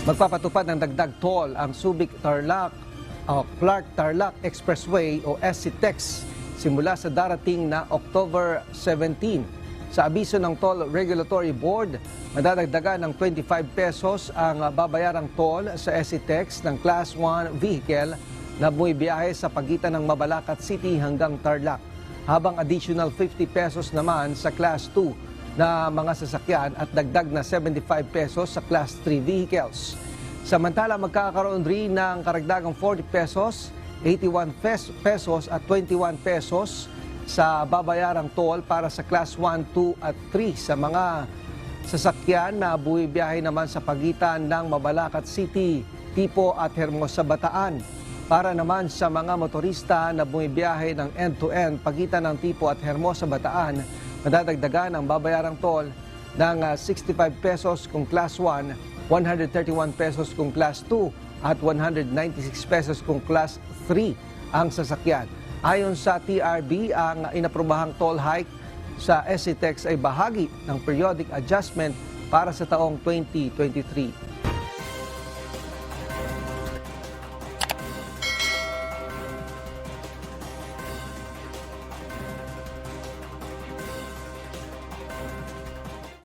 Magpapatupad ng dagdag toll ang Subic-Tarlac o Clark-Tarlac Expressway o SCTEX simula sa darating na October 17. Sa abiso ng Toll Regulatory Board, madadagdagan ng 25 pesos ang babayarang toll sa SCTEX ng Class 1 vehicle na bumibiyahe sa pagitan ng Mabalacat City hanggang Tarlac, habang additional 50 pesos naman sa Class 2 na mga sasakyan at dagdag na 75 pesos sa Class 3 vehicles. Samantala, magkakaroon rin ng karagdagang 40 pesos, 81 pesos at 21 pesos sa babayarang toll para sa Class 1, 2 at 3 sa mga sasakyan na bumibiyahe naman sa pagitan ng Mabalacat City, Tipo at Hermosa, Bataan. Para naman sa mga motorista na bumibiyahe ng end-to-end pagitan ng Tipo at Hermosa, Bataan, madadagdagan ang babayarang toll ng 65 pesos kung Class 1, 131 pesos kung Class 2 at 196 pesos kung Class 3 ang sasakyan. Ayon sa TRB, ang inaprobahang toll hike sa SCTEX ay bahagi ng periodic adjustment para sa taong 2023.